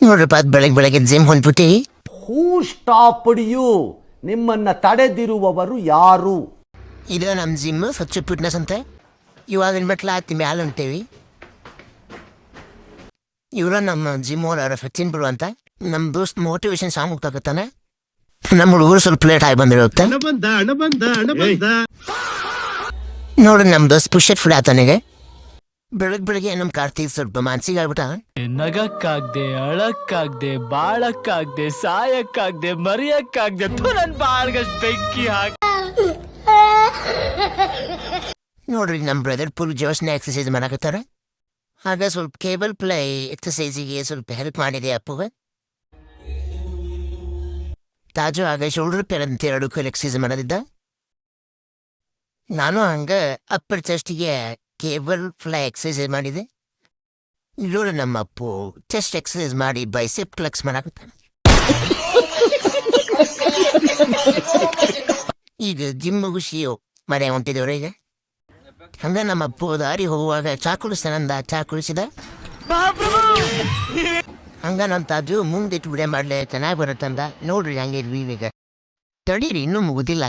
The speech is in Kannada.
ನೋಡ್ರಪ್ಪ ಅದು ಬೆಳಗ್ಗೆ ಜಿಮ್ ಹೊಂದ್ಬಿಟ್ಟು ಹೂ ಸ್ಟಾಪ್ಡ್ ಯು? ನಿಮ್ಮನ್ನ ತಡೆದಿರುವವರು ಯಾರು? ಇದು ನಮ್ಮ ಜಿಮ್ ಸ್ವಚ್ಛ ಫಿಟ್ನೆಸ್ ಅಂತ. ಇವಾಗ ಮೆಟ್ಲ ಹತ್ತಿ ಮ್ಯಾಲೆ ಹೊಂಟೇವಿ. ಇವರ ನಮ್ಮ ಜಿಮ್ ಓನರ್ ಸಚಿನ್ ಬಿಡು ಅಂತ. ನಮ್ಮ ದೋಸ್ತ್ ಮೋಟಿವೇಶನ್ ಸಾಂಗ್ ಹೋಗ್ತಾಕತ್ತಾನೆ. ನಮ್ಮ ಹುಡುಗರು ಸ್ವಲ್ಪ ಲೇಟ್ ಆಗಿ ಬಂದಿರುತ್ತೆ. ನೋಡ್ರಿ ನಮ್ಮ ದೋಸ್ತ್ ಪುಷಟ್ ಫುಡ್ ಆತನಿಗೆ ಬೆಳಗ್ಗೆ ನಮ್ಮ ಕಾರ್ತಿಕ್ ಸ್ವಲ್ಪ ಮಾನಸಿಗೆ ಆಗ್ಬಿಟ್ಟ. ನಗಕ್ಕಾಗ್ದೆ, ಅಳಕ್ಕಾಗ್ದೆ, ಬಾಳಕ್ಕಾಗ್ದೆ, ಸಾಯಕ್ಕಾಗ್ದೆ, ಮರಿಯಕ್ಕಾಗ್ದೆ, ನನ್ ಬಾಳ್ಗಷ್ಟು ಬೆಂಕಿ ಹಾಕಿ. ನೋಡ್ರಿ ನಮ್ಮ ಬ್ರದರ್ ಫುಲ್ ಜೋಶ್ನ ಎಕ್ಸಸೈಸ್ ಮಾಡಕತ್ತಾರ. ಆಗ ಸ್ವಲ್ಪ ಕೇಬಲ್ ಪ್ಲೇ ಎಕ್ಸಸೈಸಿಗೆ ಸ್ವಲ್ಪ ಹೆಲ್ಪ್ ಮಾಡಿದೆ ಅಪ್ಪುಗೆ. ತಾಜು ಆಗ ಶೋಲ್ಡರ್ ಪೇರ್ ಅಂತ 2 ಕೈಲಿ ಎಕ್ಸಸೈಸ್ ಮಾಡೋದಿದ್ದ. ನಾನು ಹಂಗೆ ಅಪ್ಪರ್ ಚೆಸ್ಟಿಗೆ ಕೇಬಲ್ ಫ್ಲೈ ಎಕ್ಸಸೈಸ್ ಮಾಡಿದೆ. ಇಲ್ಲೋಡು ನಮ್ಮ ಅಪ್ಪು ಚೆಸ್ಟ್ ಎಕ್ಸಸೈಸ್ ಮಾಡಿ ಬೈಸೆಪ್ ಫ್ಲೆಕ್ಸ್ ಮಾಡಾಕತ್ತಾನೆ. ಈಗ ಜಿಮ್ ಮುಗಿಸಿ ಮನೆ ಹೊಂಟಿದ್ದೇವ್ರ. ಈಗ ಹಂಗ ನಮ್ಮ ಅಪ್ಪು ದಾರಿ ಹೋಗುವಾಗ ಚಾ ಕುಡಿಸ್ತಾನಂದ. ಚಾ ಕುಡಿಸಿದ. ಹಂಗ ನನ್ನ ತಾಜು ಮುಂದಿಟ್ಟು ವಿಡಿಯೋ ಮಾಡ್ಲಿ ಚೆನ್ನಾಗಿ ಬರುತ್ತಂದ. ನೋಡ್ರಿ ಹಂಗೆ ಈಗ ತಡೀರಿ ಇನ್ನೂ ಮುಗುದಿಲ್ಲ.